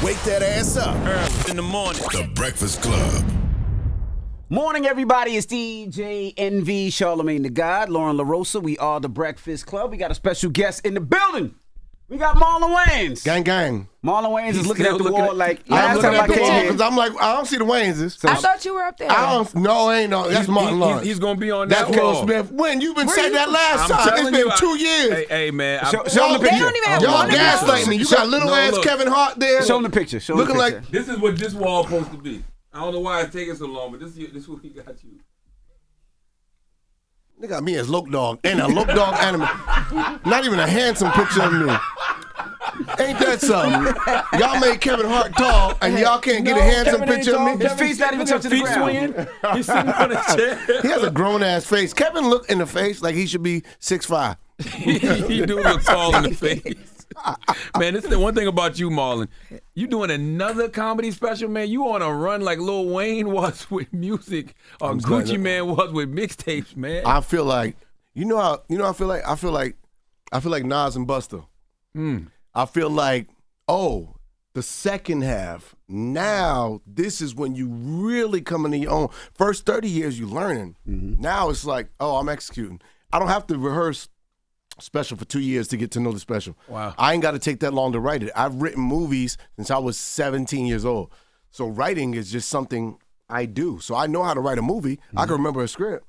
Wake that ass up. Early in the morning. The Breakfast Club. Morning, everybody. It's DJ NV, Charlamagne the God, Lauren LaRosa. We are the Breakfast Club. We got a special guest in the building. We got Marlon Wayans. Gang, gang. Marlon Wayans is looking at the wall like I'm last time I came here. because I'm like, I don't see the Wayanses. I thought you were up there. No, ain't no. That's Martin Lawrence. He's going to be on That's that Will wall. Smith. When? You've been saying that last time. It's been 2 years. Hey, man. Show him the Y'all, picture. They don't even have y'all one of gaslighting those. me. You got little ass look. Kevin Hart there. Show him the picture. Show him Looking the picture. like. This is what this wall supposed to be. I don't know why it's taking so long, but this is what we got you. They got me as Loke Dog and a Loke Dog anime. Not even a handsome picture of me. Ain't that something? Y'all made Kevin Hart tall, and y'all can't get a handsome picture of me. His feet's not even touching the ground. He's sitting on a chair. He has a grown ass face. Kevin look in the face like he should be 6'5". You do look tall in the face. Man, this is the one thing about you, Marlon. You doing another comedy special, man. You on a run like Lil Wayne was with music, or Gucci Man was with mixtapes, man. I feel like I feel like Nas and Busta. I feel like, the second half. Now this is when you really come into your own. First 30 years you learning. Now it's like, I'm executing. I don't have to rehearse special for 2 years to get to know the special. Wow. I ain't got to take that long to write it. I've written movies since I was 17 years old. So writing is just something I do. So I know how to write a movie. I can remember a script.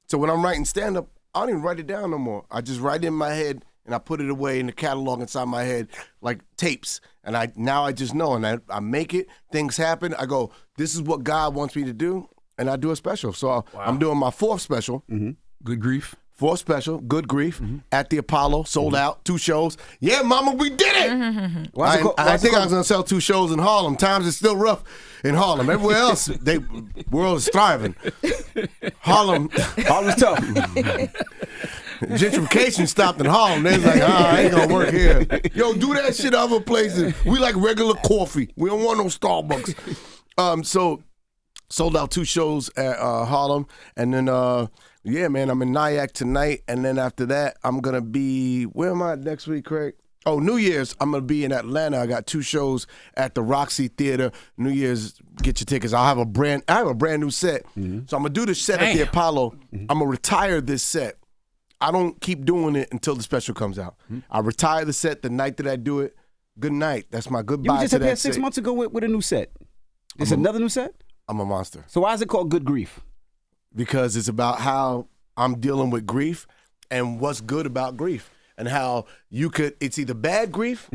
So when I'm writing stand-up, I don't even write it down no more. I just write it in my head and I put it away in the catalog inside my head like tapes. And now I just know, and I make it, things happen. I go, this is what God wants me to do, and I do a special. So I'm doing my fourth special. Good grief. Fourth special, Good Grief, at the Apollo, sold out, 2 shows. Yeah, mama, we did it! I think I was going to sell 2 shows in Harlem. Times is still rough in Harlem. Everywhere else, world is thriving. Harlem's tough. Gentrification stopped in Harlem. They was like, I ain't going to work here. Yo, do that shit other places. We like regular coffee. We don't want no Starbucks. So sold out 2 shows at Harlem, and then yeah, man, I'm in Nyack tonight, and then after that, I'm going to be, where am I next week, Craig? Oh, New Year's, I'm going to be in Atlanta. I got 2 shows at the Roxy Theater. New Year's, get your tickets. I have a brand new set. So I'm going to do the set at the Apollo. I'm going to retire this set. I don't keep doing it until the special comes out. I retire the set the night that I do it. Good night. That's my goodbye You just to had that 6 set. months ago with a new set. It's another new set? I'm a monster. So why is it called Good Grief? Because it's about how I'm dealing with grief and what's good about grief and how it's either bad grief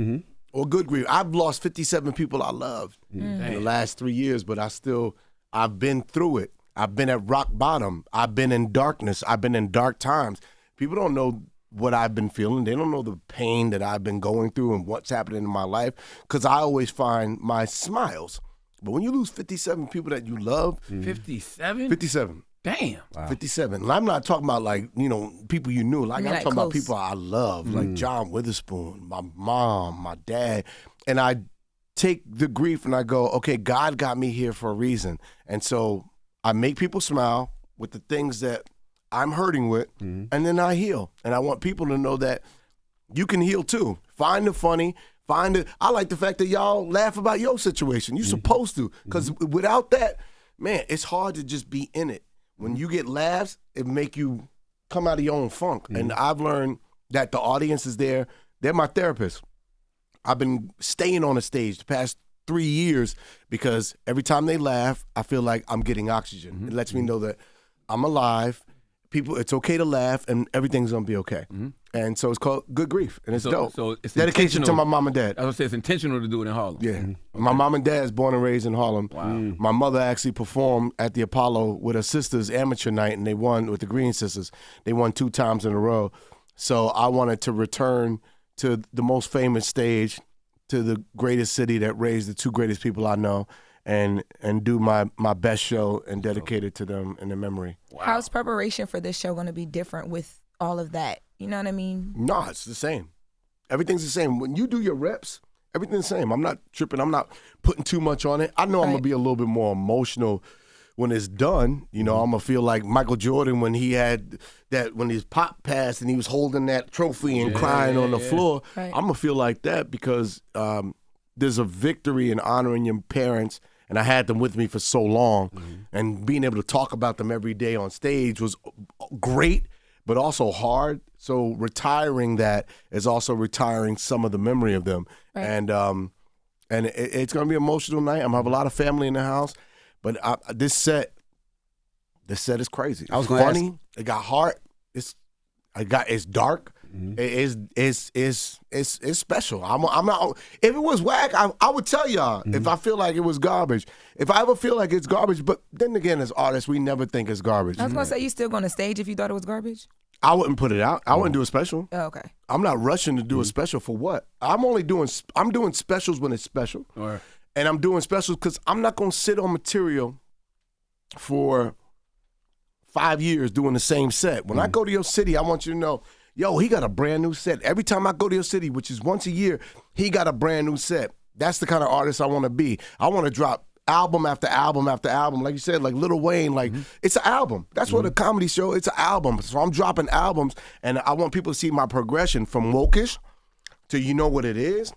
or good grief. I've lost 57 people I loved in the last 3 years, but I've been through it. I've been at rock bottom. I've been in darkness. I've been in dark times. People don't know what I've been feeling. They don't know the pain that I've been going through and what's happening in my life, because I always find my smiles. But when you lose 57 people that you love, 57? 57. Damn. Wow. 57. And I'm not talking about people you knew. Like, I'm talking about close. people I love, like John Witherspoon, my mom, my dad. And I take the grief and I go, okay, God got me here for a reason. And so I make people smile with the things that I'm hurting with, and then I heal. And I want people to know that you can heal too. Find the funny. I like the fact that y'all laugh about your situation. You're supposed to, because without that, man, it's hard to just be in it. When you get laughs, it make you come out of your own funk. And I've learned that the audience is there. They're my therapist. I've been staying on the stage the past 3 years because every time they laugh, I feel like I'm getting oxygen. It lets me know that I'm alive. People, it's okay to laugh, and everything's gonna be okay. And so it's called Good Grief, and it's dope. So it's dedication to my mom and dad. I was gonna say it's intentional to do it in Harlem. Yeah, my mom and dad is born and raised in Harlem. Wow. My mother actually performed at the Apollo with her sisters amateur night, and they won with the Green Sisters. They won 2 times in a row. So I wanted to return to the most famous stage, to the greatest city that raised the 2 greatest people I know, and do my best show and dedicate it to them in their memory. Wow. How's preparation for this show going to be different with all of that? You know what I mean? No, it's the same. Everything's the same. When you do your reps, everything's the same. I'm not tripping. I'm not putting too much on it. I know I'm going to be a little bit more emotional when it's done. You know, I'm going to feel like Michael Jordan when he had that, when his pop passed and he was holding that trophy and crying on the floor. Right. I'm going to feel like that because there's a victory in honoring your parents, and I had them with me for so long, and being able to talk about them every day on stage was great, but also hard. So retiring that is also retiring some of the memory of them, Right. and it's gonna be an emotional night. I'm gonna have a lot of family in the house, but this set is crazy. I was It's gonna funny. It got heart. It's dark. It's special. I'm not. If it was whack, I would tell y'all. If I feel like it was garbage, if I ever feel like it's garbage, but then again, as artists, we never think it's garbage. I was gonna say, you still gonna stage if you thought it was garbage? I wouldn't put it out. I wouldn't do a special. Oh, okay. I'm not rushing to do a special for what? I'm doing specials when it's special, and I'm doing specials because I'm not gonna sit on material for 5 years doing the same set. When I go to your city, I want you to know, yo, he got a brand new set. Every time I go to your city, which is once a year, he got a brand new set. That's the kind of artist I want to be. I want to drop album after album after album. Like you said, like Lil Wayne, like it's an album. That's what a comedy show, it's an album. So I'm dropping albums, and I want people to see my progression from Wokish to You Know What It Is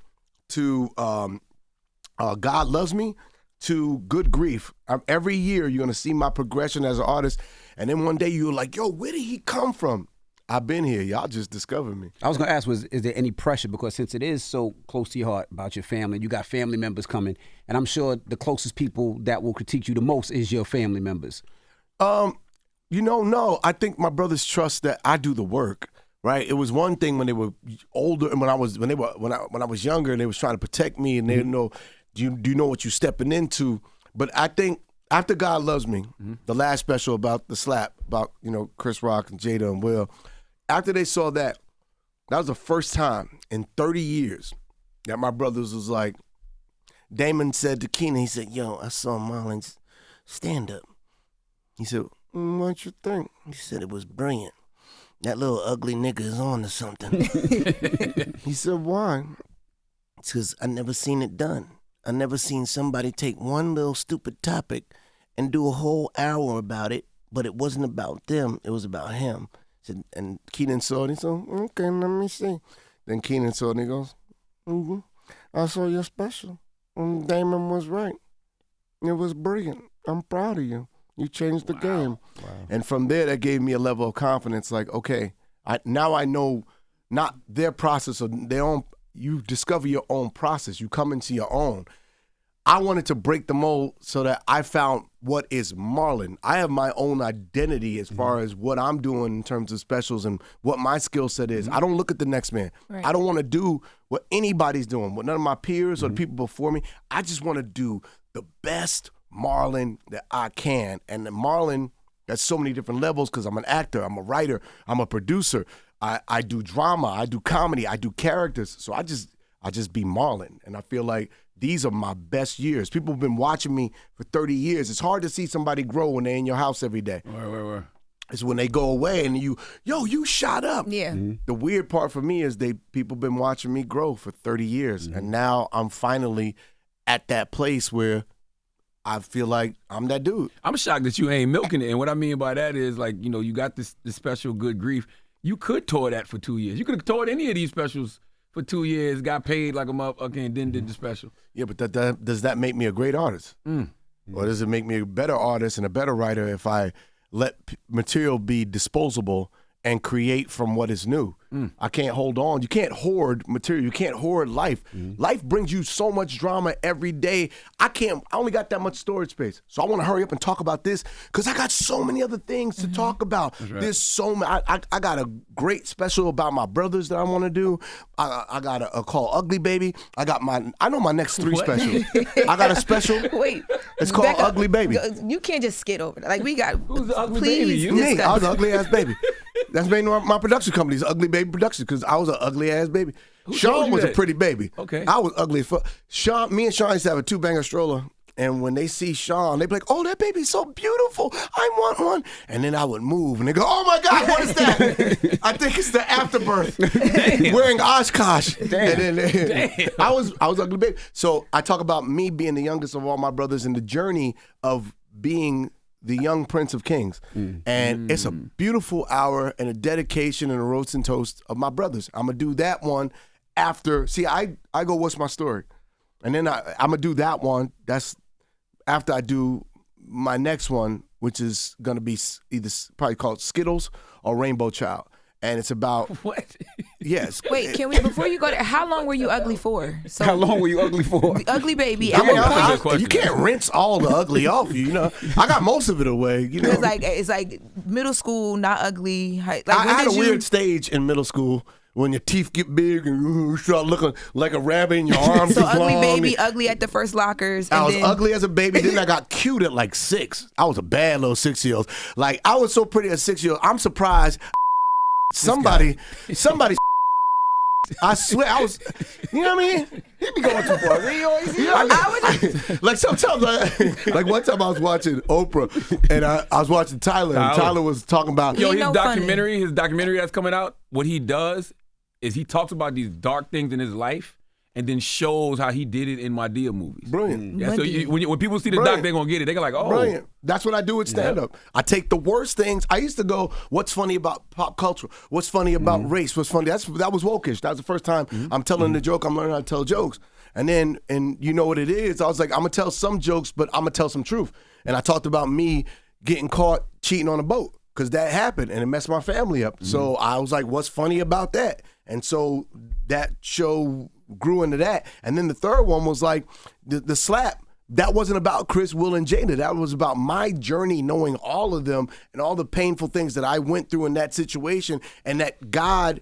to God Loves Me to Good Grief. Every year you're going to see my progression as an artist, and then one day you're like, yo, where did he come from? I've been here. Y'all just discovered me. I was going to ask, is there any pressure? Because since it is so close to your heart about your family, you got family members coming, and I'm sure the closest people that will critique you the most is your family members. No. I think my brothers trust that I do the work. Right. It was one thing when they were older, and when I was younger, and they was trying to protect me, and they didn't know, do you know what you're stepping into? But I think after God Loves Me, the last special about the slap, about Chris Rock and Jada and Will. After they saw that was the first time in 30 years that my brothers was like, Damon said to Keenan, he said, yo, I saw Marlon's stand-up. He said, what you think? He said, it was brilliant. That little ugly nigga is on to something. He said, why? It's because I never seen it done. I never seen somebody take one little stupid topic and do a whole hour about it, but it wasn't about them, it was about him. And Keenan saw it, he said, okay, let me see. Then Keenan saw it, and he goes, I saw your special. And Damon was right. It was brilliant. I'm proud of you. You changed the game. Wow. And from there, that gave me a level of confidence, like, okay, now I know not their process or their own, you discover your own process. You come into your own. I wanted to break the mold so that I found what is Marlon. I have my own identity as far as what I'm doing in terms of specials and what my skill set is. I don't look at the next man. Right. I don't want to do what anybody's doing, what none of my peers or the people before me. I just want to do the best Marlon that I can. And the Marlon, that's so many different levels because I'm an actor, I'm a writer, I'm a producer. I do drama, I do comedy, I do characters. So I just be Marlon. And I feel like these are my best years. People have been watching me for 30 years. It's hard to see somebody grow when they're in your house every day. Where? It's when they go away and you shot up. Yeah. The weird part for me is people been watching me grow for 30 years. And now I'm finally at that place where I feel like I'm that dude. I'm shocked that you ain't milking it. And what I mean by that is, like, you got this special Good Grief. You could tour that for 2 years. You could have toured any of these specials for 2 years, got paid like a motherfucker, and then did the special. Yeah, but does that make me a great artist? Or does it make me a better artist and a better writer if I let material be disposable and create from what is new? I can't hold on. You can't hoard material. You can't hoard life. Life brings you so much drama every day. I only got that much storage space. So I want to hurry up and talk about this because I got so many other things to talk about. Right. There's so many. I got a great special about my brothers that I want to do. I got a called Ugly Baby. I know my next 3 specials. I got a special. Wait. It's called Ugly Baby. You can't just skid over that. Like, we got. Who's the ugly please baby? You? Me. I was an ugly ass baby. That's made my production company's Ugly Baby Productions because I was an ugly ass baby. Sean was a pretty baby. Okay. I was ugly as fuck. Me and Sean used to have a 2-banger stroller. And when they see Sean, they be like, oh, that baby's so beautiful. I want one. And then I would move and they go, oh my God, what is that? I think it's the afterbirth. Wearing Oshkosh. Damn. And then I was ugly baby. So I talk about me being the youngest of all my brothers and the journey of being the young Prince of Kings. And it's a beautiful hour and a dedication and a roast and toast of my brothers. I'm going to do that one after. See, I go, what's my story? And then I'm going to do that one. That's after I do my next one, which is going to be either probably called Skittles or Rainbow Child. And it's about What? yes. Wait, can we before you go there? How long were you ugly for? So How long were you ugly for? the ugly baby. I mean, at what point? you can't rinse all the ugly off you. You know, I got most of it away. You know, It's like middle school, not ugly. Like I when had a did weird stage in middle school when your teeth get big and you start looking like a rabbit and your arms So is ugly long. baby, ugly at the first lockers. And I was then, ugly as a baby. Then I got cute at like 6. I was a bad little 6-year-old. Like I was so pretty at 6-year-old. I'm surprised somebody. I swear I was. You know what I mean? He be going too far. Like sometimes, like one time I was watching Oprah and I was watching Tyler, and Tyler was talking about Yo, He his no documentary that's coming out, what he does is he talks about these dark things in his life and then shows how he did it in Madea movies. brilliant. Yeah, so when people see the Brilliant. doc, they're going to get it. They're like, oh. Brilliant. That's what I do with stand-up. I take the worst things. I used to go, what's funny about pop culture? What's funny about race? What's funny? That was wokish. That was the first time I'm telling the joke. I'm learning how to tell jokes. And then, and you know what it is? I was like, I'm going to tell some jokes, but I'm going to tell some truth. And I talked about me getting caught cheating on a boat because that happened and it messed my family up. So I was like, what's funny about that? And so that show grew into that. And then the third one was like the slap. That wasn't about Chris, Will, and Jada. That was about my journey, knowing all of them and all the painful things that I went through in that situation, and that God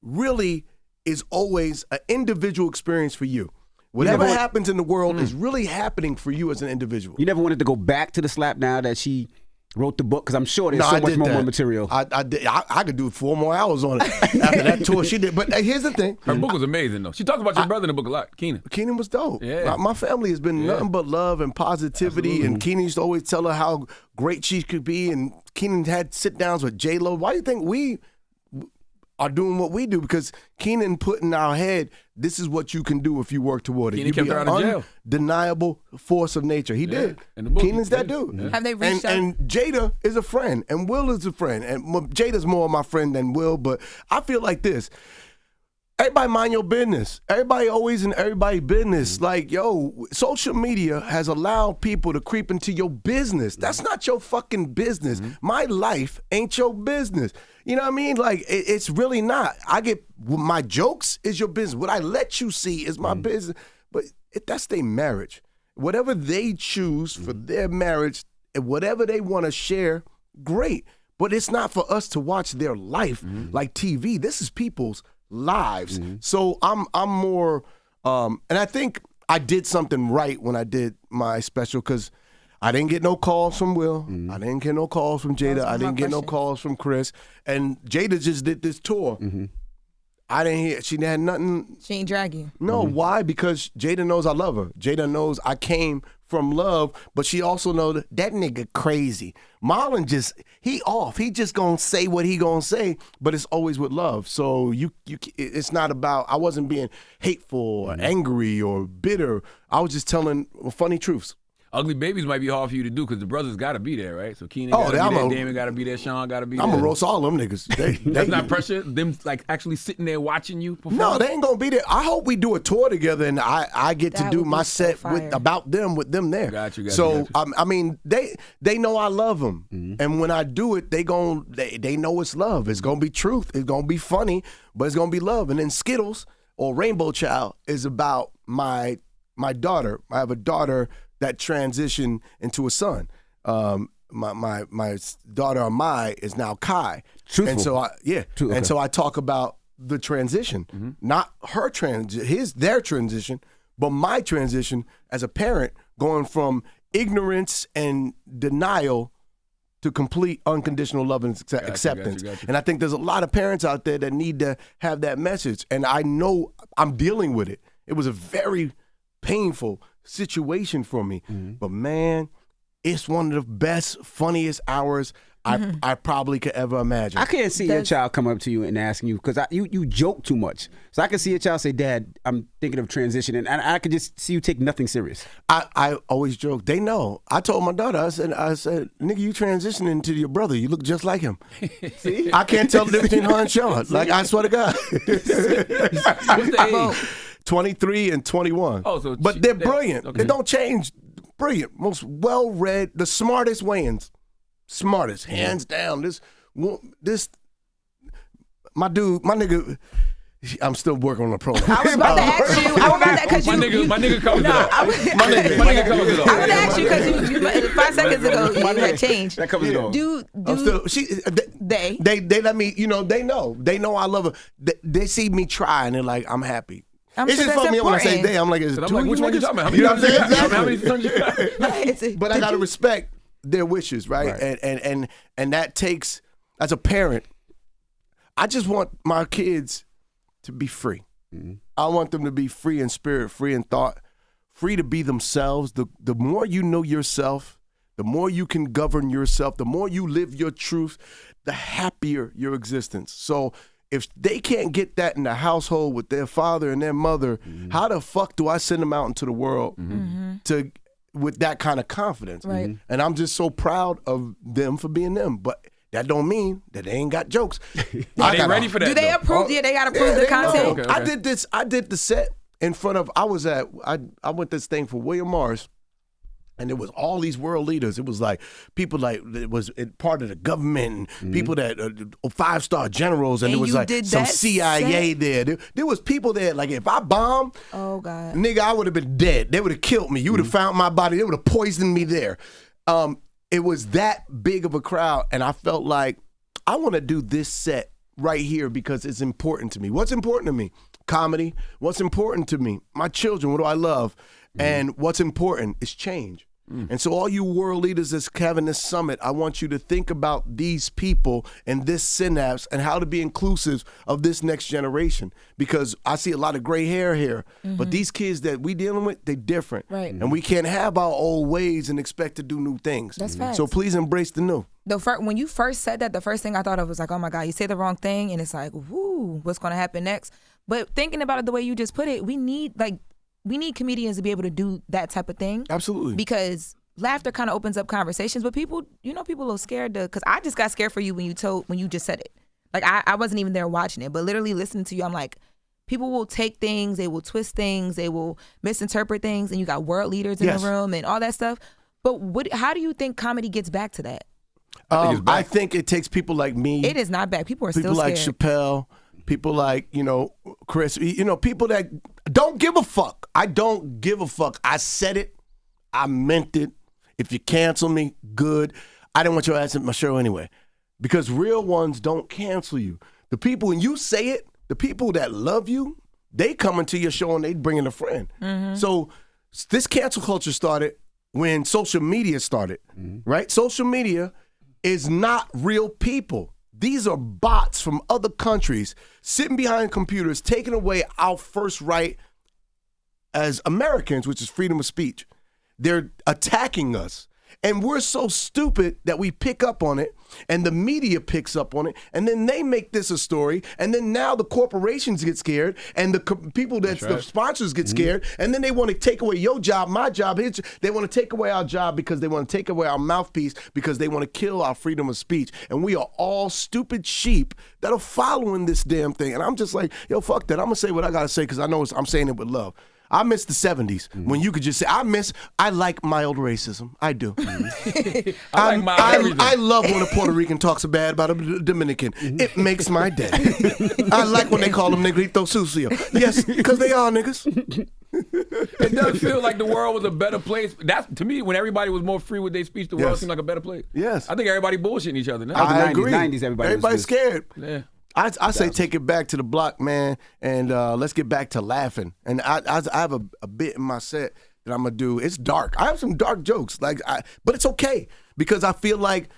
really is always an individual experience for you. Whatever happens in the world is really happening for you as an individual. You never wanted to go back to the slap now that she wrote the book? Because I'm sure there's so much more material. I did. I could do 4 more hours on it after that tour she did. But here's the thing. Her book was amazing, though. She talks about your brother in the book a lot, Keenan. Keenan was dope. Yeah. My family has been nothing but love and positivity. And Keenan used to always tell her how great she could be. And Keenan had sit-downs with J-Lo. Why do you think we are doing what we do? Because Keenan put in our head, this is what you can do if you work toward it. Keenan You kept be her an out of jail. undeniable force of nature. He did. in the book, Keenan's he that did. dude. Yeah. Have they reached out? And Jada is a friend, and Will is a friend, and Jada's more my friend than Will. But I feel like this: everybody mind your business. Everybody always in everybody's business. Like, yo, social media has allowed people to creep into your business. That's not your fucking business. My life ain't your business. You know what I mean? Like, it's really not. My jokes is your business. What I let you see is my business. But that's their marriage. Whatever they choose for their marriage, and whatever they want to share, great. But it's not for us to watch their life like TV. This is people's lives. So I'm more, and I think I did something right when I did my special, because I didn't get no calls from Will. I didn't get no calls from Jada. I didn't get no calls from Chris. And Jada just did this tour. I didn't hear. She had nothing. She ain't drag you. No, why? Because Jada knows I love her. Jada knows I came from love, but she also knows that nigga crazy. Marlon he off. He just gonna say what he gonna say, but it's always with love. So it's not about, I wasn't being hateful or angry or bitter. I was just telling funny truths. Ugly babies might be hard for you to do because the brothers got to be there, right? So Keenan got to be there, Damon got to be there, Sean got to be there. I'm gonna roast all them niggas. That's not pressure? Them like actually sitting there watching you perform? No, they ain't gonna be there. I hope we do a tour together and I get to That do would my be so set fire. about them with them there. Got you. So I mean, they know I love them, and when I do it, they know it's love. It's gonna be truth. It's gonna be funny, but it's gonna be love. And then Skittles or Rainbow Child is about my daughter. I have a daughter that transitioned into a son. My daughter Amai is now Kai. Truthful. And so Okay. so I talk about the transition, not her their transition, but my transition as a parent, going from ignorance and denial to complete unconditional love and acceptance. Gotcha. And I think there's a lot of parents out there that need to have that message. And I know I'm dealing with it. It was a very painful situation for me. But man, it's one of the best, funniest hours I probably could ever imagine. I can't see your child come up to you and asking you, because you joke too much. So I can see your child say, "Dad, I'm thinking of transitioning," and I could just see you take nothing serious. I always joke. They know. I told my daughter, I said, nigga, you transitioning into your brother. You look just like him. See? I can't tell the difference between her and Sean. Like, I swear to God. What's the age? 23 and 21. Oh, so but they're brilliant. They don't change. Brilliant. Most well-read, the smartest Wayans. Smartest, hands down. My nigga, I'm still working on the program. I was about to ask you. I was about to because my nigga covers it up. My nigga covers it up. I was going to ask you because you 5 seconds ago you had changed. That covers it all. They let me, they know I love her. They see me try and they're like, I'm happy. I'm It's sure just that's funny when I say important. they, I'm like, it's I'm two like, of which you one you niggas? talking about? You know what I'm saying? How many sons you got? But I gotta respect their wishes, right? And that takes, as a parent, I just want my kids to be free. Mm-hmm. I want them to be free in spirit, free in thought, free to be themselves. The more you know yourself, the more you can govern yourself, the more you live your truth, the happier your existence. So if they can't get that in the household with their father and their mother, how the fuck do I send them out into the world with that kind of confidence? Right. And I'm just so proud of them for being them. But that don't mean that they ain't got jokes. Are they ready for that? Do they approve? Yeah, they got to approve the they content. know. Okay. I did the set in front of, I went this thing for William Morris. And there was all these world leaders. It was like people like it was part of the government, and people that 5-star generals, and there was like some CIA there. There was people there. Like if I bombed, oh God, nigga, I would have been dead. They would have killed me. You would have found my body. They would have poisoned me there. It was that big of a crowd, and I felt like I want to do this set right here because it's important to me. What's important to me? Comedy. What's important to me? My children. What do I love? And what's important is change. And so all you world leaders that's having this summit, I want you to think about these people and this synapse and how to be inclusive of this next generation. Because I see a lot of gray hair here, but these kids that we dealing with, they different. Right. And we can't have our old ways and expect to do new things. That's facts. So please embrace the new. When you first said that, the first thing I thought of was like, oh my God, you say the wrong thing, and it's like, whoo, what's going to happen next? But thinking about it the way you just put it, we need comedians to be able to do that type of thing. Absolutely. Because laughter kind of opens up conversations, but people a little scared because I just got scared for you when you just said it. Like I wasn't even there watching it, but literally listening to you, I'm like, people will take things, they will twist things, they will misinterpret things, and you got world leaders in the room and all that stuff. But how do you think comedy gets back to that? I think it takes people like me. It is not back. People are still scared. People like Chappelle. People like, Chris, people that don't give a fuck. I don't give a fuck. I said it. I meant it. If you cancel me, good. I didn't want your ass at my show anyway. Because real ones don't cancel you. The people, when you say it, the people that love you, they come into your show and they bring in a friend. So this cancel culture started when social media started, right? Social media is not real people. These are bots from other countries sitting behind computers, taking away our first right as Americans, which is freedom of speech. They're attacking us. And we're so stupid that we pick up on it, and the media picks up on it, and then they make this a story, and then now the corporations get scared, and the people the sponsors get scared, and then they want to take away your job, my job, his. They want to take away our job because they want to take away our mouthpiece because they want to kill our freedom of speech. And we are all stupid sheep that are following this damn thing. And I'm just like, yo, fuck that. I'm going to say what I got to say because I know I'm saying it with love. I miss the 70s when you could just say, I like mild racism. I do. I love when a Puerto Rican talks bad about a Dominican. It makes my day. I like when they call them negrito sucio. Yes, because they are niggas. It does feel like the world was a better place. That's to me, when everybody was more free with their speech, the world seemed like a better place. Yes. I think everybody bullshitting each other now. I agree. 90s, everybody's scared. Yeah. I say take it back to the block, man, and let's get back to laughing. And I have a bit in my set that I'm gonna do. It's dark. I have some dark jokes, but it's okay because I feel like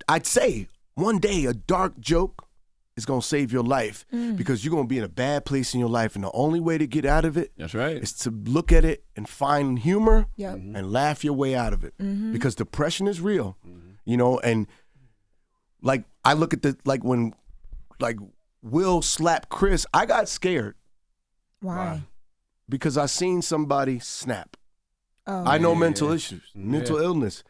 I'd say one day a dark joke is gonna save your life because you're gonna be in a bad place in your life, and the only way to get out of it is to look at it and find humor and laugh your way out of it because depression is real, and like I look at when Will slapped Chris, I got scared. Why? Because I seen somebody snap. Oh, I know mental issues, mental illness.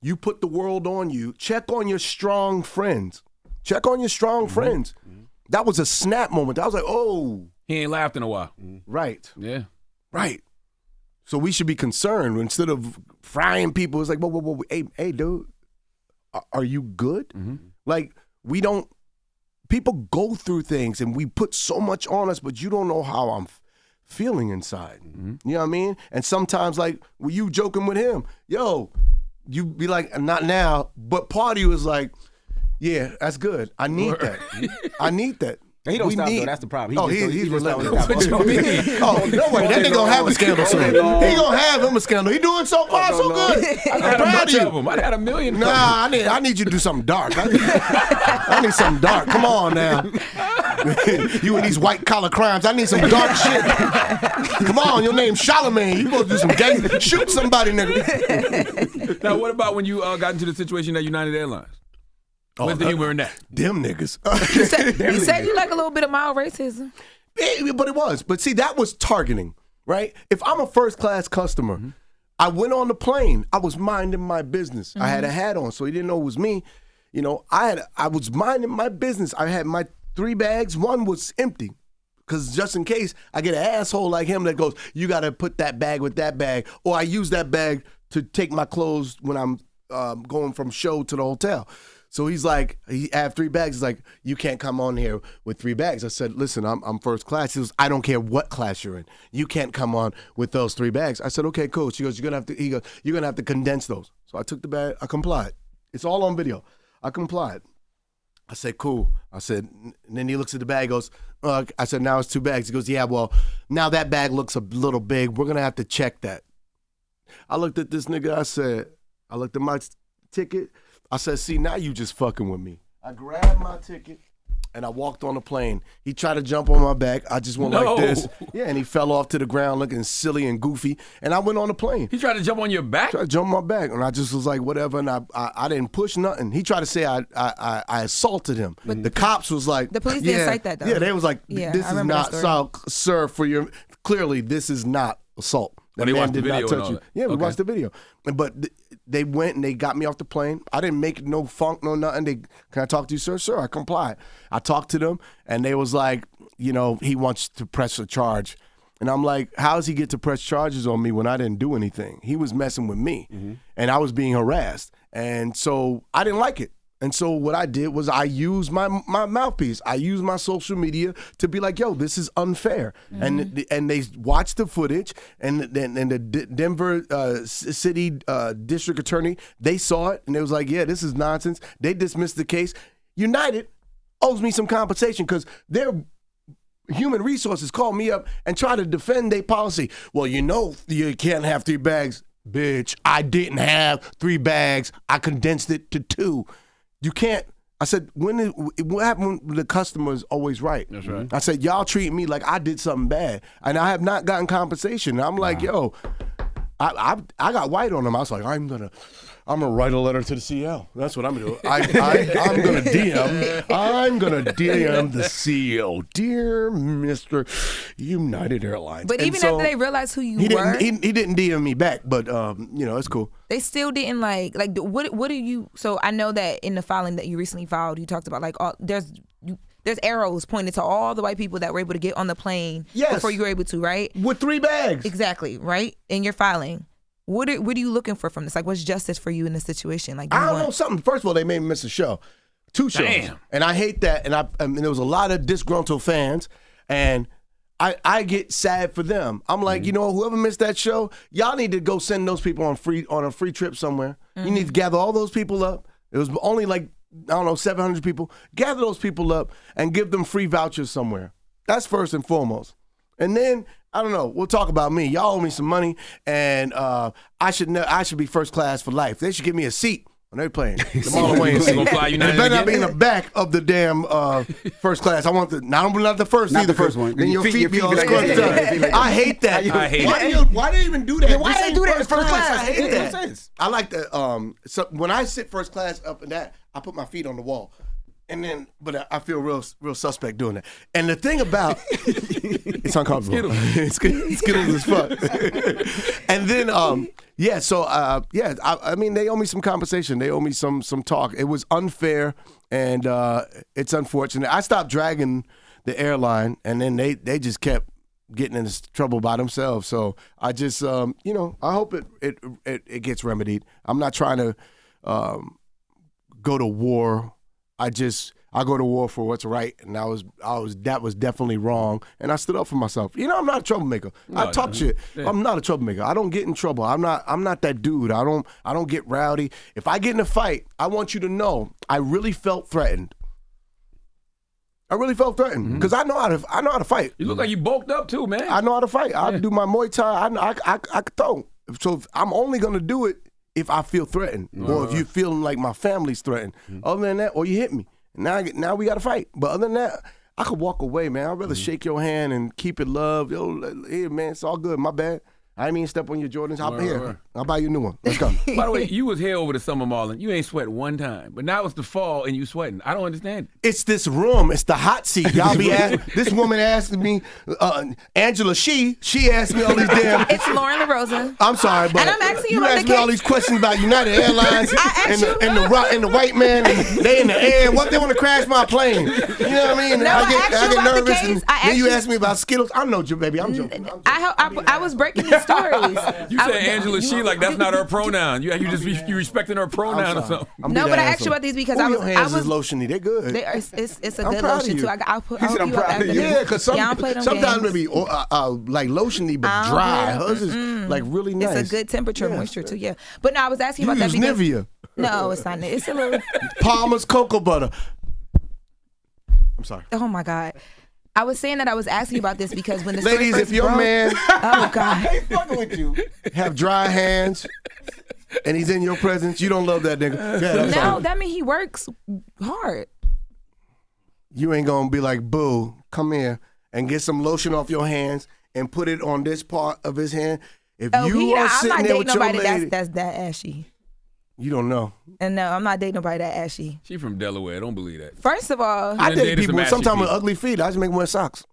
You put the world on you. Check on your strong friends. That was a snap moment. I was like, oh, He ain't laughed in a while. Right. Yeah. Right. So we should be concerned instead of frying people. It's like, whoa. Hey, dude, are you good? Like, people go through things and we put so much on us, but you don't know how I'm feeling inside. You know what I mean? And sometimes, like, when you joking with him, yo, you be like, not now, but part of you is like, yeah, that's good. I need that. I need that. He don't stop though. That's the problem. He's relentless. What you mean? Oh, no way. That nigga gonna have a scandal soon. He gonna have him a scandal. He doing so far, so good. I had a bunch of them. I had a million. Nah, I need you to do something dark. I need something dark. Come on now. You and these white collar crimes. I need some dark shit. Come on, your name's Charlamagne. You supposed to do some gang. Shoot somebody, nigga. Now, what about when you got into the situation at United Airlines? Where's the humor in that? Them niggas. You said you like a little bit of mild racism. But it was. But see, that was targeting, right? If I'm a first class customer, I went on the plane. I was minding my business. I had a hat on, so he didn't know it was me. You know, I was minding my business. I had my 3 bags. One was empty. Because just in case I get an asshole like him that goes, you got to put that bag with that bag. Or I use that bag to take my clothes when I'm going from show to the hotel. So he's like, he had 3 bags. He's like, you can't come on here with 3 bags. I said, listen, I'm first class. He goes, I don't care what class you're in. You can't come on with those 3 bags. I said, okay, cool. She goes, you're gonna have to condense those. So I took the bag. I complied. It's all on video. I complied. I said, cool. I said, and then he looks at the bag, goes, I said, now it's 2 bags. He goes, yeah, well, now that bag looks a little big. We're gonna have to check that. I looked at this nigga. I looked at my ticket. I said, see, now you just fucking with me. I grabbed my ticket and I walked on the plane. He tried to jump on my back. I just went like this. Yeah, and he fell off to the ground looking silly and goofy. And I went on the plane. He tried to jump on your back? Tried to jump on my back. And I just was like, whatever. And I didn't push nothing. He tried to say I assaulted him. But the cops was like. The police didn't cite that, though. Yeah, they was like, Yeah, this I is remember not, that story. sir, for your, clearly this is not assault. But they watched the video and all that. Yeah, we Okay. watched the video. But they went and they got me off the plane. I didn't make no funk, no nothing. Can I talk to you, sir? Sir, I complied. I talked to them, and they was like, you know, he wants to press a charge. And I'm like, how does he get to press charges on me when I didn't do anything? He was messing with me, and I was being harassed. And so I didn't like it. And so what I did was I used my mouthpiece. I used my social media to be like, yo, this is unfair. And they watched the footage, and the Denver city district attorney, they saw it, and they was like, yeah, this is nonsense. They dismissed the case. United owes me some compensation because their human resources called me up and tried to defend their policy. Well, you know you can't have 3 bags. Bitch, I didn't have 3 bags. I condensed it to 2. You can't. I said, what happened when the customer is always right? That's right. I said, y'all treat me like I did something bad, and I have not gotten compensation. And I'm like, yo, I got white on them. I was like, I'm gonna write a letter to the CEO. That's what I'm gonna do. I'm gonna DM the CEO, dear Mr. United Airlines. But And even so after they realized who you he were, didn't DM me back. But you know, it's cool. they still didn't like what do you? So I know that in the filing that you recently filed, you talked about like there's arrows pointed to all the white people that were able to get on the plane before you were able to, right? With 3 bags. Exactly, right? In your filing. What are you looking for from this? Like, what's justice for you in this situation? Like, I don't know something. First of all, they made me miss a show, 2 shows, Damn. and I hate that. And there was a lot of disgruntled fans, and I get sad for them. I'm like, you know, whoever missed that show, y'all need to go send those people on a free trip somewhere. You need to gather all those people up. It was only like, I don't know, 700 people. Gather those people up and give them free vouchers somewhere. That's first and foremost. And then, I don't know, we'll talk about me. Y'all owe me some money, and I should be first class for life. They should give me a seat when they're playing. The Marlon Wayans seat. Gonna fly United It better not be again? in the back of the damn first class. I want not the first Not either. the first one. Then your feet be all like scrunched this. up. Yeah, feet like I hate that. I hate Why do they even do that? Why This they ain't do that in first class? I hate It that. makes sense. I like the so when I sit first class up in that, I put my feet on the wall. And then, but I feel real suspect doing that. And the thing about it's uncomfortable. Skittles as fuck. And then, I mean, they owe me some compensation. They owe me some talk. It was unfair, and it's unfortunate. I stopped dragging the airline, and then they just kept getting into trouble by themselves. So I just, I hope it gets remedied. I'm not trying to go to war. I go to war for what's right, and that was definitely wrong, and I stood up for myself. I'm not a troublemaker. I talk shit. Yeah. I'm not a troublemaker. I don't get in trouble. I'm not that dude. I don't get rowdy. If I get in a fight, I want you to know I really felt threatened. Because I know how to fight. You look like you bulked up too, man. I know how to fight. I do my Muay Thai. I can throw. So I'm only gonna do it if I feel threatened, or if you feeling like my family's threatened. Other than that, or you hit me. Now we got to fight. But other than that, I could walk away, man. I'd rather shake your hand and keep it love. Yo, hey, man, it's all good. My bad. I didn't mean step on your Jordans. Here. I'll buy you a new one. Let's go. By the way, you was here over the summer, Marlon. You ain't sweat one time. But now it's the fall and you sweating. I don't understand. It's this room. It's the hot seat. Y'all be asking. This woman asked me, Angela, she asked me all these damn. It's Lauren LaRosa. I'm sorry, but and I'm asking you asked me all these questions about United Airlines and the white man, and they in the air. What they want to crash my plane? You know what I mean? No, I get nervous, and then you ask ask me about Skittles. I know you, baby. I'm joking. I was breaking these stories. You said Angela, she like that's not her pronoun. You respecting her pronoun or something. No, but I asked you about these because your hands is lotiony. They're good. It's a good lotion too. I'll put. He said I'm proud of you. Yeah, because sometimes maybe like lotiony but dry. Hers is like really nice. It's a good temperature, moisture too. Yeah, but no, I was asking about that because Nivea. No, it's not. It's a little Palmer's cocoa butter. I'm sorry. Oh my God. I was saying that I was asking about this because when the ladies, story if your broke, man oh God, I ain't fucking with you. have dry hands and he's in your presence, you don't love that nigga. No, that means he works hard. You ain't gonna be like, boo, come here and get some lotion off your hands and put it on this part of his hand. If you are sitting there with your lady, that's that ashy. You don't know. And no, I'm not dating nobody that ashy. She from Delaware. Don't believe that. First of all, I date people sometimes with ugly feet. I just make them wear socks.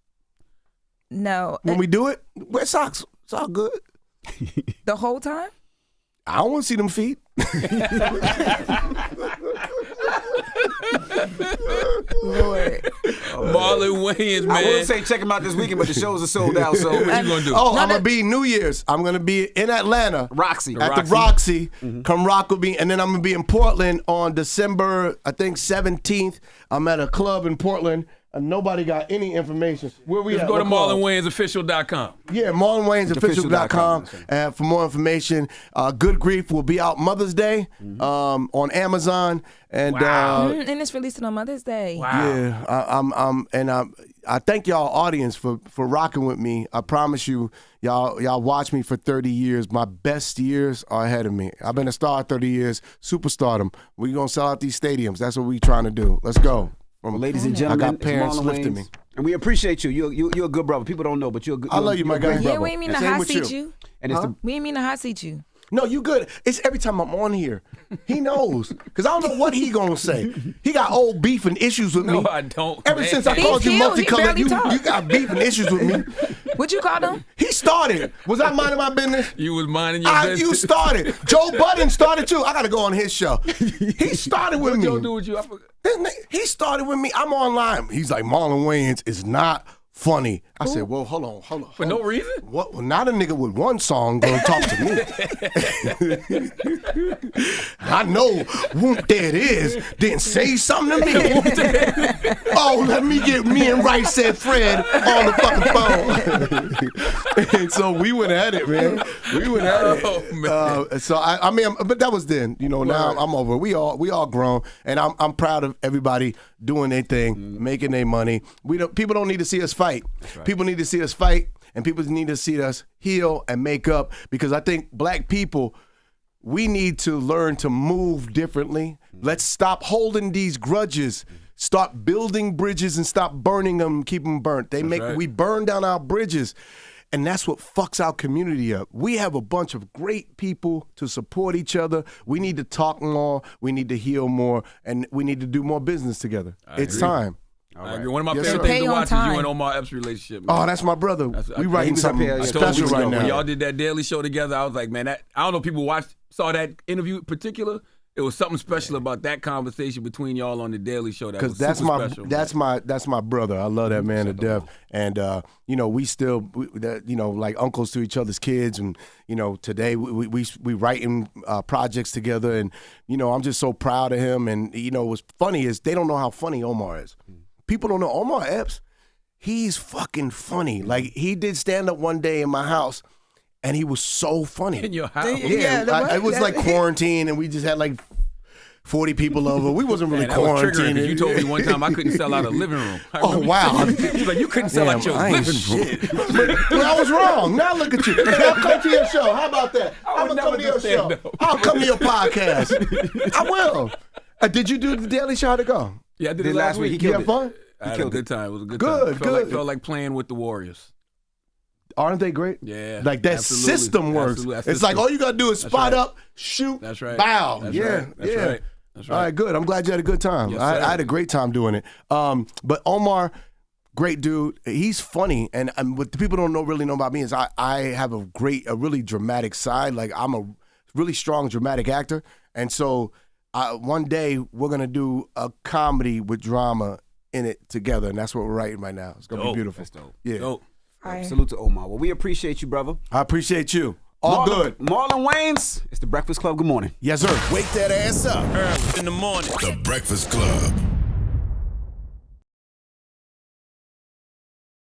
No. When we do it, wear socks. It's all good. The whole time? I don't want to see them feet. Lord. Marlon Wayans, man. I would say check him out this weekend, but the shows are sold out. So what you gonna do? Oh, I'm gonna be New Year's. I'm gonna be in Atlanta, Roxy. at the Roxy. Come rock with me, and then I'm gonna be in Portland on December, I think 17th. I'm at a club in Portland. Nobody got any information. Where we Just at? go to MarlonWaynesOfficial.com. Yeah, MarlonWaynesOfficial.com. And for more information, Good Grief will be out Mother's Day on Amazon. And And it's released on Mother's Day. Wow. Yeah, I thank y'all audience for rocking with me. I promise you, y'all watch me for 30 years. My best years are ahead of me. I've been a star 30 years, superstardom. We're going to sell out these stadiums. That's what we trying to do. Let's go. Well, ladies and gentlemen, I got parents lifting me. And we appreciate you. You're a good brother. People don't know, but you're a good I love you, my guy. Yeah, we ain't mean to hot seat you. And it's We ain't mean to hot seat you. No, you good. It's every time I'm on here. He knows. Because I don't know what he going to say. He got old beef and issues with me. No, I don't. Ever man. since I called you multicolored, you talk. got beef and issues with me. What you call them? He started. Was I minding my business? You was minding your business. You started. Joe Budden started too. I got to go on his show. He started with What me. Joe do with you? I forgot. He started with me. I'm online. He's like, Marlon Wayans is not funny. I said, well, hold on. For no reason? What? Well, not a nigga with one song gonna talk to me. I know, whoop, there it is. Didn't say something to me. Oh, let me get me and Right Said Fred on the fucking phone. And so we went at it, man. We went at it. Oh, man. So I mean, but that was then. You know, now I'm over. We all grown, and I'm proud of everybody doing their thing, making their money. People don't need to see us fight. Right. People need to see us fight, and people need to see us heal and make up, because I think black people, we need to learn to move differently. Let's stop holding these grudges. Start building bridges and stop burning them, keep them burnt. We burn down our bridges, and that's what fucks our community up. We have a bunch of great people to support each other. We need to talk more, we need to heal more, and we need to do more business together. It's time. Right. One of my favorite things to watch is you and Omar Epps' relationship. Man. Oh, that's my brother. We writing something special right now. When y'all did that daily show together, I was like, man, I don't know if people saw that interview in particular. it was something special about that conversation between y'all on the Daily Show that was that's super my special. that's my brother. I love that man to death. And we still like uncles to each other's kids. And today we writing projects together. And I'm just so proud of him. And what's funny is they don't know how funny Omar is. People don't know Omar Epps. He's fucking funny. Like he did stand up one day in my house. And he was so funny. In your house? It was like quarantine, and we just had like 40 people over. We wasn't really quarantining. You told me one time I couldn't sell out a living room. Oh, wow. You're like, you couldn't sell out your living room. Well, I was wrong. Now look at you. I'll come to your show. How about that? I'm going to come to your show. I'll come to your podcast. I will. Did you do the Daily Show? How'd it go? Yeah, I did it last week. You had fun? I had a good time. It was a good time. Good. Felt like playing with the Warriors. Aren't they great? Yeah. Like that absolutely. system works. Absolutely. It's like all you got to do is spot up, shoot, That's right. bow. That's yeah. right. That's right. That's right. All right, good. I'm glad you had a good time. Yes, I had a great time doing it. But Omar, great dude. He's funny. And what the people don't really know about me is I have a really dramatic side. Like I'm a really strong dramatic actor. And so one day we're going to do a comedy with drama in it together. And that's what we're writing right now. It's going to be beautiful. That's dope. Yeah. Dope. Salute to Omar. Well, we appreciate you, brother. I appreciate you. All good. Marlon Wayans, it's the Breakfast Club. Good morning. Yes, sir. Wake that ass up. Early in the morning. The Breakfast Club.